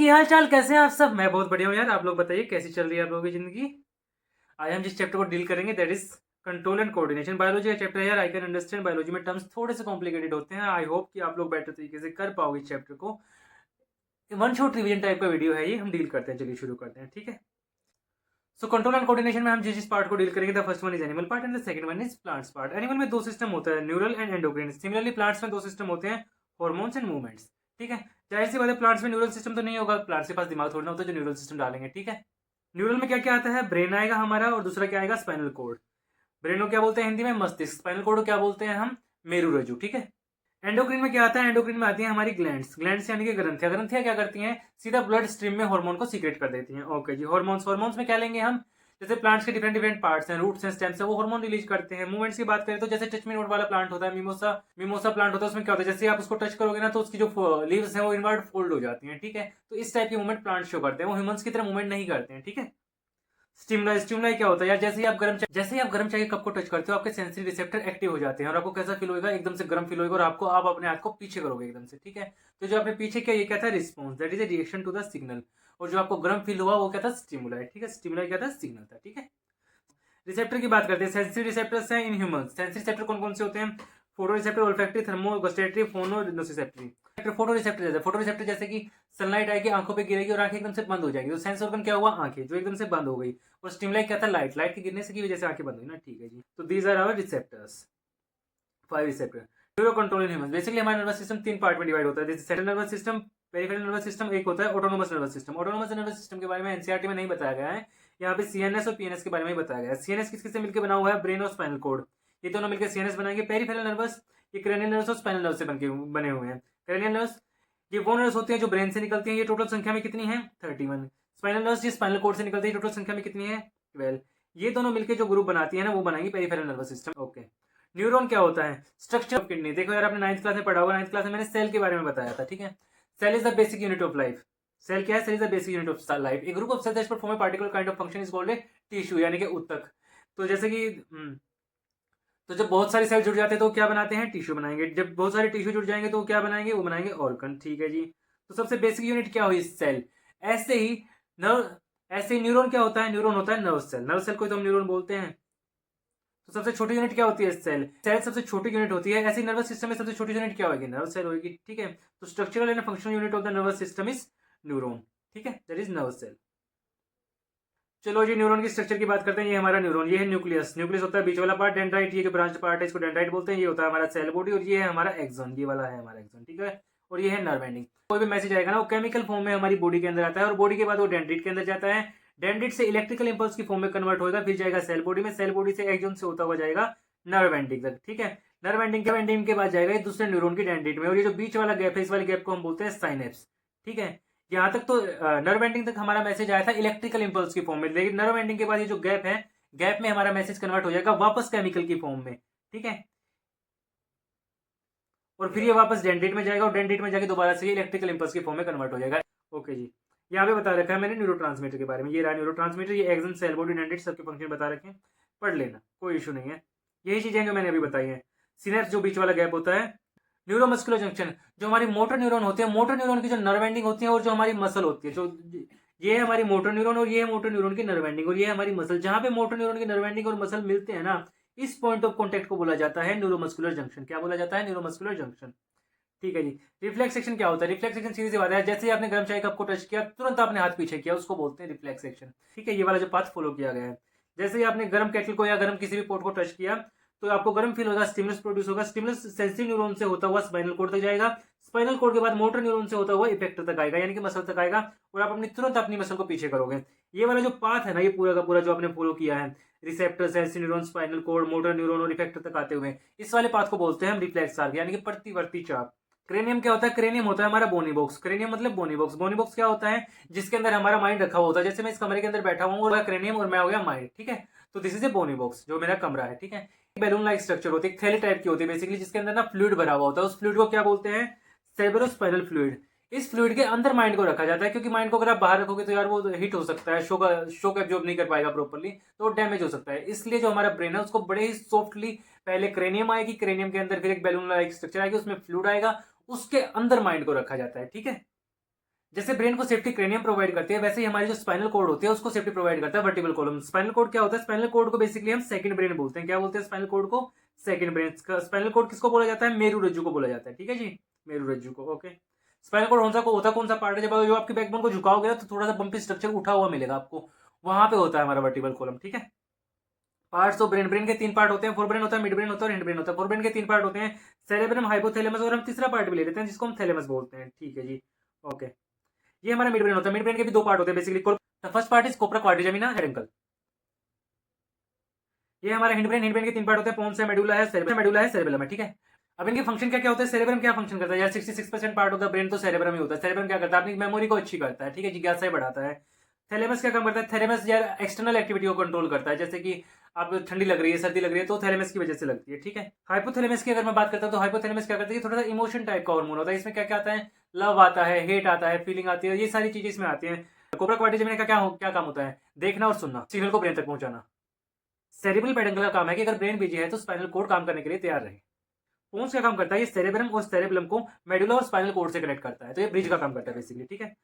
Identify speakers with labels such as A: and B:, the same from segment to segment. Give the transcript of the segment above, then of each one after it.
A: की हाल चाल, कैसे हैं आप सब? मैं बहुत बढ़िया हूँ यार। आप लोग बताइए कैसी चल रही है आप लोगों की जिंदगी। आज हम जिस चैप्टर को डील करेंगे that is control and coordination. Biology का चैप्टर है यार। आई कैन अंडरस्टैंड बायोलॉजी में टर्म्स थोड़े से कॉम्प्लिकेटेड होते हैं। आई होप कि आप लोग बेटर तरीके से कर पाओगे इस चैप्टर को। वन शॉट रिवीजन टाइप का वीडियो है ये, हम डील करते हैं। चलिए शुरू करते हैं, ठीक है। सो कंट्रोल एंड कोऑर्डिनेशन में हम जिस पार्ट को डील करेंगे, the first one is animal part and the second one is plants part. Animal में दो सिस्टम होता है, neural and endocrine. Similarly plants में दो सिस्टम होते हैं, हार्मोन्स एंड मूवमेंट्स। ठीक है, जाहिर सी बात है प्लांट्स में न्यूरल सिस्टम तो नहीं होगा, प्लांट्स के पास दिमाग थोड़ी ना होता है जो न्यूरल सिस्टम डालेंगे। ठीक है, न्यूरल में क्या क्या आता है? ब्रेन आएगा हमारा, और दूसरा क्या आएगा? Spinal cord. ब्रेन को क्या बोलते हैं हिंदी में? मस्तिष्क। स्पाइनल कोड को क्या बोलते हैं हम? मेरुरज्जु। ठीक है, एंडोक्रिन में क्या आता है? एंडोक्रिन में आती है हमारी ग्लैंड्स। ग्लैंड्स यानी कि ग्रंथियां। ग्रंथियां क्या करती हैं? सीधा ब्लड स्ट्रीम में हार्मोन को सीक्रेट कर देती हैं। ओके जी, हार्मोन्स। हार्मोन्स में क्या लेंगे हम? जैसे प्लांट्स के डिफरेंट डिफरेंट पार्ट्स हैं, रूट्स हैं, स्टेम्स हैं, वो हार्मोन रिलीज करते हैं। मूवमेंट्स की बात करें तो जैसे टच मी नोट वाला प्लांट होता है, मिमोसा मिमोसा प्लांट होता है, उसमें क्या होता है? जैसे आप उसको टच करोगे ना तो उसकी जो लीव्स हैं वो इनवर्ट फोल्ड हो जाती हैं। ठीक है, तो इस टाइप की मूवमेंट प्लांट शो करते हैं, वो ह्यूमंस की तरह मूवमेंट नहीं करते हैं। ठीक है, स्टिमुलाई। स्टिमुलाई क्या होता है यार? जैसे ही आप गर्म चाय के कप को टच करते हो, आपके सेंसरी रिसेप्टर एक्टिव हो जाते हैं, और आपको कैसा फील होगा? एकदम से गर्म फील होगा, और आप अपने हाथ को पीछे करोगे एकदम से। ठीक है, तो जो आपने पीछे किया ये क्या था? Response, that is a reaction to the signal. और जो आपको गर्म फील हुआ वो क्या था? स्टिमुलाई। ठीक है, स्टिमुलाई क्या था? सिग्नल था। ठीक है, रिसेप्टर की बात करते हैं। सेंसरी रिसेप्टर्स हैं इन ह्यूमंस। सेंसरी रिसेप्टर कौन कौन से होते हैं? Photo receptor, olfactory, thermogustatory, phonociceptory. Photo receptor जैसे कि सनलाइट आएगी, आंखों पे गिरेगी और आंखें एकदम से बंद हो जाएगी, तो सेंस ऑर्गन क्या हुआ? आंखें, जो एकदम से बंद हो गई। और स्टिमुलाई क्या था? लाइट। लाइट के गिरने से की वजह से आंखें बंद हुई ना। ठीक है जी, तो these are our receptors, 5 receptor. Neuro control in humans. Basically हमारा नर्वस सिस्टम 3 पार्ट में डिवाइड होता है, जैसे central nervous system, peripheral nervous system, एक होता है autonomous nervous system. Autonomous nervous system के बारे में एनसीईआरटी में नहीं बताया गया है, यहाँ पे सीएनएस और पीएनएस के बारे में बताया गया है। सीएनएस किस किससे मिलकर बना हुआ है? ब्रेन और स्पाइनल कोड, ये दोनों मिलकर सीएनएस बनाएंगे। पेरिफेरल नर्वस, ये क्रेनियल नर्वस और स्पाइनल नर्वस से बने हुए हैं। क्रेनियल नर्वस ये वो नर्वस होती है जो ब्रेन से निकलती है, ये टोटल संख्या में कितनी है? 31। स्पाइनल नर्वस ये स्पाइनल कोड से निकलती है, टोटल संख्या में कितनी है? 12। ये दोनों मिलकर जो ग्रुप बनाती है ना, वो बनाएंगे peripheral nervous system. Okay, neuron क्या होता है? Structure of kidney. देखो यार, आपने 9th क्लास में पढ़ा होगा। 9th क्लास में मैंने सेल के बारे में बताया था। ठीक है, cell is the basic unit of life. Cell क्या है? Cell is the basic unit of life. A group of cells that perform a particular kind of function is called a tissue, यानी कि ऊतक। तो जैसे कि तो जब बहुत सारे सेल जुड़ जाते हैं तो क्या बनाते हैं? टिश्यू बनाएंगे। जब बहुत सारे टिश्यू जुड़ जाएंगे तो क्या बनाएंगे? वो बनाएंगे ऑर्गन। ठीक है जी, तो सबसे बेसिक यूनिट क्या हुई? सेल। ऐसे ही नर्व ऐसे ही न्यूरॉन क्या होता है? न्यूरॉन होता है नर्व सेल। नर्व सेल को तो हम न्यूरॉन बोलते हैं। तो सबसे छोटी यूनिट क्या होती है? सेल। सेल सबसे छोटी यूनिट होती है। ऐसी नर्वस सिस्टम में सबसे छोटी यूनिट क्या होगी? नर्व सेल होगी। ठीक है, तो structural and functional unit of the nervous system is neuron. ठीक है, दैट इज नर्व सेल। चलो जी, न्यूरॉन की स्ट्रक्चर की बात करते हैं। ये हमारा न्यूरॉन, ये है न्यूक्लियस। न्यूक्लियस होता है बीच वाला पार्ट, डेंड्राइट ये जो ब्रांच पार्ट है इसको डेंड्राइट बोलते हैं। ये होता है हमारा सेल बॉडी, और ये है हमारा एक्सॉन, ये वाला है हमारा एक्सॉन। ठीक है, और ये है नर्व एंडिंग। कोई भी मैसेज आएगा ना, वो केमिकल फॉर्म में हमारी बॉडी के अंदर आता है, और बॉडी के बाद वो डेंड्रिट के अंदर जाता है। डेंड्रिट से इलेक्ट्रिकल इंपल्स की फॉर्म में कन्वर्ट होगा, फिर जाएगा सेल बॉडी में। सेल बॉडी से एक्सॉन से होता हुआ जाएगा नर्व एंडिंग तक। ठीक है, नर्व एंडिंग के बाद जाएगा दूसरे न्यूरॉन की डेंड्रिट में, और ये जो बीच वाला गैप है, इस वाले गैप को हम बोलते हैं साइनेप्स। ठीक है, यहाँ तक तो नर्व एंडिंग तक हमारा मैसेज आया था इलेक्ट्रिकल इंपल्स की फॉर्म में, लेकिन नर्व एंडिंग के बाद ये जो गैप है, गैप में हमारा मैसेज कन्वर्ट हो जाएगा वापस केमिकल की फॉर्म में। ठीक है, और फिर ये वापस डेंड्रिट में जाएगा, और डेंड्रिट में जाके दोबारा से ये इलेक्ट्रिकल इंपल्स की फॉर्म में कन्वर्ट हो जाएगा। ओके जी, यहाँ पे बता रखा है मैंने न्यूरोट्रांसमीटर के बारे में। ये रहा न्यूरोट्रांसमीटर, ये एक्सन, सेल बॉडी, डेंड्रिट, सबके फंक्शन बता रखे हैं, पढ़ लेना, कोई इशू नहीं है। यही चीजें जो मैंने अभी बताई है। सिनेप्स जो बीच वाला गैप होता है। न्यूरोमस्कुलर जंक्शन, जो हमारी मोटर न्यूरॉन होते हैं, मोटर न्यूरॉन की जो नर्व एंडिंग होती है, और जो हमारी मसल होती है, जो ये है हमारी मोटर न्यूरॉन, और ये है मोटर न्यूरॉन की नर्व एंडिंग, और ये है हमारी मसल। जहां पे मोटर न्यूरॉन की नर्व एंडिंग और मसल मिलते हैं ना, इस पॉइंट ऑफ कॉन्टेक्ट को बोला जाता है न्यूरोमस्कुलर जंक्शन। क्या बोला जाता है? Neuromuscular junction. ठीक है जी, रिफ्लेक्स एक्शन क्या होता है? रिफ्लेक्स एक्शन सीधी सी बात है, जैसे ही आपने गर्म चाय कप को टच किया, तुरंत आपने हाथ पीछे किया, उसको बोलते हैं रिफ्लेक्स एक्शन। ठीक है, ये वाला जो पाथ फॉलो किया गया है। जैसे ही आपने गर्म केटल को या गर्म किसी भी पोट को टच किया, तो आपको गर्म फील होगा, स्टिमुलस प्रोड्यूस होगा। स्टिमुलस सेंसरी न्यूरॉन से होता हुआ स्पाइनल कोड तक जाएगा। स्पाइनल कोड के बाद मोटर न्यूरॉन से होता हुआ इफेक्टर तक आएगा, यानी कि मसल तक आएगा, और आप तुरंत अपनी मसल को पीछे करोगे। ये वाला जो पाथ है ना, ये पूरा का पूरा जो आपने फॉलो किया है, receptor, sensory neuron, spinal cord, motor neuron और इफेक्टर तक आते हुए, इस वाले पाथ को बोलते हैं हम रिफ्लेक्स आर्क, यानी कि प्रतिवर्ती चाप। क्रेनियम क्या होता है? क्रेनियम होता है हमारा बोनी बॉक्स। क्रेनियम मतलब बोनी बॉक्स। बोनी बॉक्स क्या होता है? जिसके अंदर हमारा माइंड रखा हुआ होता है। जैसे मैं इस कमरे के अंदर बैठा हूँ, और क्रेनियम और मैं हो गया माइंड। ठीक है, तो this is a bony box, जो मेरा कमरा है। ठीक है, बैलून लाइक स्ट्रक्चर होती है, थैली टाइप की होती है बेसिकली, जिसके अंदर ना फ्लूइड भरा हुआ होता है। उस फ्लूइड को क्या बोलते हैं? Cerebrospinal fluid. इस फ्लूइड के अंदर माइंड को रखा जाता है, क्योंकि माइंड को अगर आप बाहर रखोगे तो यार वो हिट हो सकता है, शोक एब्जॉर्ब नहीं कर पाएगा प्रॉपर्ली, तो डैमेज हो सकता है। इसलिए जो हमारा ब्रेन है उसको बड़े ही सॉफ्टली, पहले क्रेनियम आएगी, क्रेनियम के अंदर फिर एक बैलून लाइक स्ट्रक्चर आएगी, उसमें फ्लूइड आएगा, उसके अंदर माइंड को रखा जाता है। ठीक है, जैसे ब्रेन को सेफ्टी क्रेनियम प्रोवाइड करती है, वैसे ही हमारी जो स्पाइनल कोड होती है उसको सेफ्टी प्रोवाइड करता है वर्टिब्रल कॉलम। स्पाइनल कोड क्या होता है? स्पाइनल कोड को बेसिकली हम सेकंड ब्रेन बोलते हैं। क्या बोलते हैं स्पाइनल कोड को? Second brain. स्पाइनल कोड किसको बोला जाता है? मेरू रज्जु को बोला जाता है। ठीक है जी, मेरू रज्जु को। ओके, स्पाइनल कोड होता कौन सा पार्ट है? जब जो आपकी बैकबोन को झुकाओगे तो थोड़ा सा बम्पी स्ट्रक्चर उठा हुआ मिलेगा आपको, वहां पे होता है हमारा वर्टिब्रल कॉलम। ठीक है, पार्ट्स ऑफ ब्रेन। ब्रेन के 3 पार्ट होते हैं, फोर ब्रेन होता है, मिड ब्रेन होता है और एंड ब्रेन होता है। फोर ब्रेन के 3 पार्ट होते हैं, सेरेब्रम, हाइपोथैलेमस और हम तीसरा पार्ट भी ले लेते हैं जिसको हम थैलेमस बोलते हैं। ठीक है जी, ओके। ये हमारा मिड ब्रेन होता है। मिड ब्रेन के भी 2 पार्ट होते हैं basically. First part is COPRA quadrigemina head. ये हमारा हिंड ब्रेन। हिंड ब्रेन के 3 पार्ट होते हैं, पोन्स है, मेडुला है, सेरेबेलम है। ठीक है, अब इनके फंक्शन क्या क्या होता है? सेरेब्रम क्या फंक्शन करता है यार? 66% पार्ट ऑफ द ब्रेन तो सेरेब्रम ही होता है। सेरेब्रम क्या करता है? अपनी मेमोरी को अच्छी करता है। ठीक है, जिज्ञासा बढ़ाता है। थैलेमस क्या काम करता है? थैलेमस यार एक्सटर्नल एक्टिविटी को कंट्रोल करता है, जैसे कि आप ठंडी लग रही है, सर्दी लग रही है तो थैलेमस की वजह से लगती है। ठीक है, हाइपोथैलेमस की अगर मैं बात करता हूं तो हाइपोथैलेमस क्या करता है? ये थोड़ा सा इमोशन टाइप का हार्मोन होता है। इसमें क्या क्या आता है? लव आता है, हेट आता है, फीलिंग आती है, ये सारी चीजें इसमें आती है। कोबरा क्वाड्रिजेमिना का क्या काम होता है? देखना और सुनना, सिग्नल को ब्रेन तक पहुंचाना। सेरिब्रल पेडंकल का काम है कि अगर ब्रेन बिजी है तो स्पाइनल कोड काम करने के लिए तैयार रहे। पोन्स क्या काम करता है? ये सेरेब्रम और सेरेब्रम को मेडुला और स्पाइनल कोड से कनेक्ट करता है, तो ये ब्रिज का काम करता है बेसिकली। ठीक है,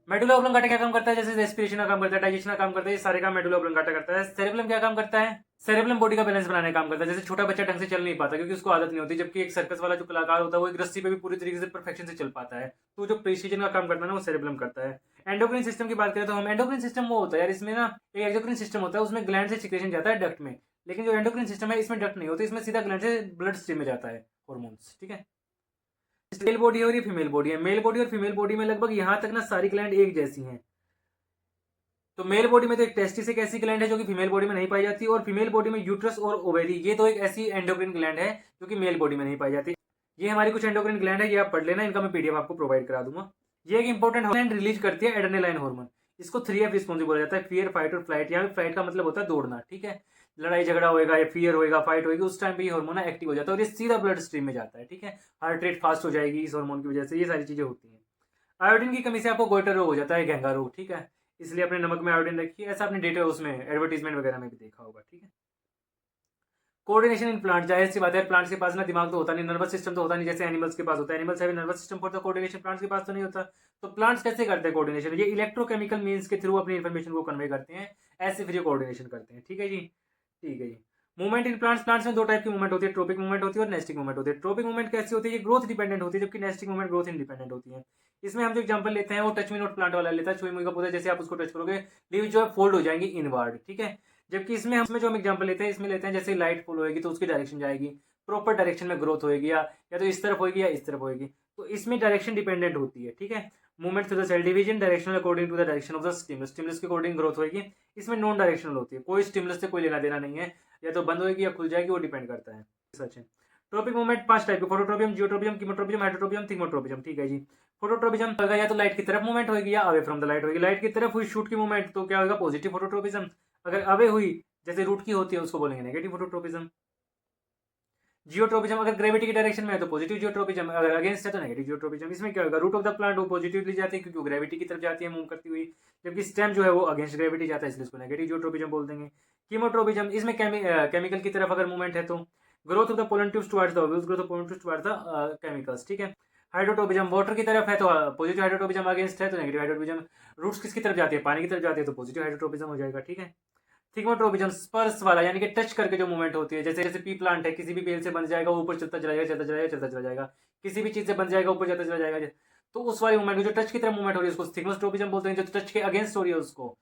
A: मेडुला ऑब्लोंगाटा क्या काम करता है? जैसे रेस्पिरेशन का काम करता है, डाइजेशन का काम करता है, ये सारे काम मेडुला ऑब्लोंगाटा करता है। सेरेब्रम क्या काम करता है? सेरेब्रम बॉडी का बैलेंस बनाने का काम करता है। जैसे छोटा बच्चा ढंग से चल नहीं पाता क्योंकि उसको आदत नहीं होती, जबकि एक सर्कस वाला जो कलाकार होता है वो एक रस्सी पे भी पूरी तरीके से परफेक्शन से चल पाता है। तो जो प्रिसीजन का काम करता है ना वो सेरेब्रम करता है। एंडोक्राइन सिस्टम की बात करें तो हम एंडोक्राइन सिस्टम वो होता है यार, इसमें ना एक एक्सोक्राइन सिस्टम होता है, उसमें ग्लैंड से सिक्रेशन जाता है डक्ट में। लेकिन जो एंडोक्राइन सिस्टम है इसमें डक्ट नहीं होती, इसमें सीधा ग्लैंड से ब्लड स्ट्रीम में जाता है हॉर्मोन्स। ठीक है, मेल बॉडी है और ये फीमेल बॉडी है। मेल बॉडी और फीमेल बॉडी में लगभग यहाँ तक ना सारी ग्लैंड एक जैसी हैं। तो मेल बॉडी में तो एक टेस्टिस एक ऐसी ग्लैंड है जो कि फीमेल बॉडी में नहीं पाई जाती, और फीमेल बॉडी में यूट्रस और ओवेरी ये तो एक ऐसी एंडोक्रिन ग्लैंड है जो कि मेल बॉडी में नहीं पाई जाती। ये हमारी कुछ एंडोक्रिन ग्लैंड है, ये आप पढ़ लेना, इनका मैं पीडीएफ आपको प्रोवाइड करा दूंगा। ये एक इंपॉर्टेंट हार्मोन रिलीज करती है, एड्रेनालाइन हार्मोन। इसको 3F रिस्पॉन्सिव बोला जाता है, फियर, फाइट और फ्लाइट। यहाँ फ्लाइट का मतलब होता है दौड़ना। ठीक है, लड़ाई झगड़ा होएगा या फियर होएगा, फाइट होगी, उस टाइम पे ये हार्मोन एक्टिव हो जाता है और ये सीधा ब्लड स्ट्रीम में जाता है। ठीक है, हार्ट रेट फास्ट हो जाएगी इस हार्मोन की वजह से, ये सारी चीजें होती हैं। आयोडीन की कमी से आपको गोइटर रोग हो जाता है, घेंगा रोग। ठीक है, इसलिए अपने नमक में आयोडीन रखिए, ऐसा आपने डेटा उसमें एडवर्टीजमेंट वगैरह में भी देखा होगा। ठीक है, कोऑर्डिनेशन इन प्लांट, जाहिर सी बात है प्लांट्स के पास ना दिमाग तो होता नहीं, नर्वस सिस्टम तो होता नहीं जैसे एनिमल्स के पास होता है। एनिमल्स है nervous system for the coordination, plants के पास तो नहीं होता। तो प्लांट्स कैसे करते हैं कोऑर्डिनेशन? ये इलेक्ट्रोकेमिकल मीन्स के थ्रू अपनी इन्फॉर्मेशन को कन्वे करते हैं, ऐसे फिर ये कोऑर्डिनेशन करते हैं। ठीक है जी, ठीक है जी। मूवमेंट इन प्लांट्स, प्लांट्स में 2 टाइप की मूवमेंट होती है, ट्रोपिक मूवमेंट होती है और नेस्टिक मूवमेंट होती है। ट्रोपिक मूवमेंट कैसी होती है? ये ग्रोथ डिपेंडेंट होती है, जबकि नेस्टिक मूवमेंट ग्रोथ इंडिपेंडेंट होती है। इसमें हम जो एग्जांपल लेते हैं वो टच मी नॉट प्लांट वाला लेता है। छुई मुई का पौधा, जैसे आप उसको टच करोगे लीव जो है फोल्ड हो जाएंगी इनवर्ड। ठीक है, जबकि इसमें जो हम एग्जांपल लेते हैं इसमें लेते हैं जैसे लाइट फॉल होएगी तो उसकी डायरेक्शन जाएगी, प्रॉपर डायरेक्शन में ग्रोथ होएगी, या तो इस तरफ होएगी या इस तरफ होएगी। तो इसमें डायरेक्शन डिपेंडेंट होती है। ठीक है, movement through the cell division, direction according to the direction of the stimulus, stimulus के अकॉर्डिंग ग्रोथ होएगी। इसमें नॉन डायरेक्शनल होती है, कोई स्टिमुलस से कोई लेना देना नहीं है, या तो बंद होएगी या खुल जाएगी, वो डिपेंड करता है। सच है। ट्रोपिक मूवमेंट 5 टाइप के, फोटोट्रोपियम, जियोट्रोपियम, कीमोट्रोपियम, हाइड्रोट्रोपियम, थिगमोट्रोपियम। ठीक है जी, फोटोट्रोपिज्म होगा या तो लाइट की तरफ मूवमेंट होगी या अवे फ्रॉम द लाइट होगी। लाइट की तरफ हुई शूट की मूवमेंट तो क्या होगा? Positive phototropism. अगर अवे हुई जैसे रूट की होती है उसको बोलेंगे नेगेटिव फोटोट्रोपिज्म। जियोट्रोपिज्म अगर ग्रेविटी की डायरेक्शन में है तो पॉजिटिव जियोट्रोपिज्म, अगर अगेंस्ट है तो नेगेटिव जियोट्रोपिज्म। इसमें क्या होगा? रूट ऑफ द प्लांट वो पॉजिटिवली जाती है क्योंकि ग्रेविटी की तरफ जाती है मूव करती हुई, जबकि स्टेम जो है वो अगेंस्ट ग्रेविटी जाता है, इसलिए उसको नेगेटिव जियोट्रोपिज्म बोल देंगे। कीमोट्रोपिज्म इसमें केमिकल की तरफ अगर मूवमेंट है तो growth of the pollen tubes towards the ovules, growth of pollen tubes towards the chemicals. ठीक है, हाइड्रोट्रोपिज्म वाटर की तरफ है तो पॉजिटिव हाइड्रोट्रोपिज्म, अगेंस्ट है तो नेगेटिव हाइड्रोट्रोपिज्म। रूट्स किसकी तरफ जाती है? पानी की तरफ जाती है, तो पॉजिटिव हाइड्रोट्रोपिज्म हो जाएगा। ठीक है, थिगमोट्रोपिज्म स्पर्श वाला, यानी कि टच करके जो मूवमेंट होती है, जैसे जैसे पी प्लांट है, किसी भी बेल से बन जाएगा ऊपर चलता चला जाएगा, चलता चला जाएगा, चलता चला जाएगा, किसी भी चीज से बन जाएगा ऊपर चलता चला जाएगा। तो उस वाली मूवमेंट जो टच की तरफ मूवमेंट हो रही है उसको थिगमोट्रोपिज्म बोलते हैं, जो टच के अगेंस्ट हो रही है उसको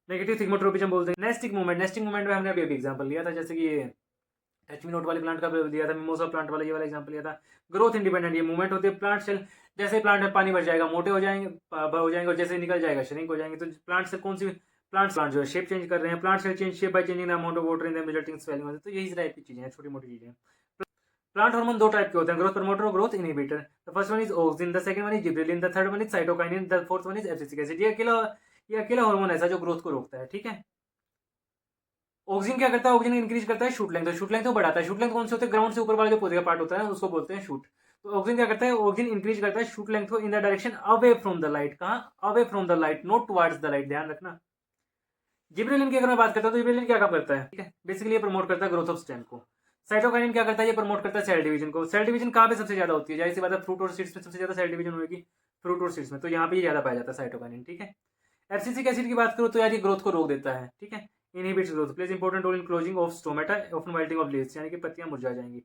A: नेगेटिव थिगमोट्रोपिज्म बोलते हैं। नेस्टिक मूवमेंट, नेस्टिक मूवमेंट में हमने अभी एग्जांपल लिया था, जैसे कि ये टच मी नोट वाले प्लांट का लिया था, मिमोसा प्लांट वाला ये वाला एग्जांपल लिया था। ग्रोथ इंडिपेंडेंट ये मूवमेंट होती है, प्लांट सेल जैसे प्लांट में पानी भर जाएगा मोटे हो जाएंगे, और जैसे निकल जाएगा श्रिंक हो जाएंगे। तो प्लांट से कौन सी प्लांट जो है शेप चेंज कर रहे हैं, plant cell change shape by changing the amount of water in the resulting swelling. तो यही टाइप की चीजें हैं, छोटी मोटी चीजें। प्लांट हार्मोन 2 टाइप के होते हैं, ग्रोथ प्रमोटर और growth inhibitor. The first one is auxin, the second one is gibberellin, the third one is cytokinin, the fourth one is abscisic acid. ये अकेला हार्मोन ऐसा जो ग्रोथ को रोकता है। ठीक है, ऑक्सिन क्या करता है? ऑक्सिन इंक्रीज करता है शूट लेंथ, शूट लेंथ को बढ़ाता है। शूट लेंथ कौन से होते हैं? ग्राउंड से ऊपर वाला जो पौधे का पार्ट होता है उसको बोलते हैं शूट। तो ऑक्सिन क्या करता है? ऑक्सिन इंक्रीज करता है शूट लेंथ को in the direction away from the light. कहां? Away from the light, not towards the light, ध्यान रखना। जिब्रेलिन की अगर मैं बात करता हूं तो जिब्रेलिन क्या काम करता है? ठीक है, बेसिकली ये प्रमोट करता है ग्रोथ ऑफ स्टेम को। साइटोकाइनिन क्या करता है? ये प्रमोट करता है सेल डिवीजन को। सेल डिवीजन कहां पे सबसे ज्यादा होती है? जाहिर सी बात है फ्रूट और सीड्स में सबसे ज्यादा सेल डिवीजन होगी। फ्रूट और सीड्स में, तो यहाँ पे ये ज़्यादा पाया जाता है साइटोकाइनिन, ठीक है। एब्सिसिक एसिड की बात करो तो यार ये ग्रोथ को रोक देता है, ठीक है। Inhibits growth, plays important role in closing of stomata, often wilting of leaves, यानी कि पत्तियां मुरझा जाएंगी।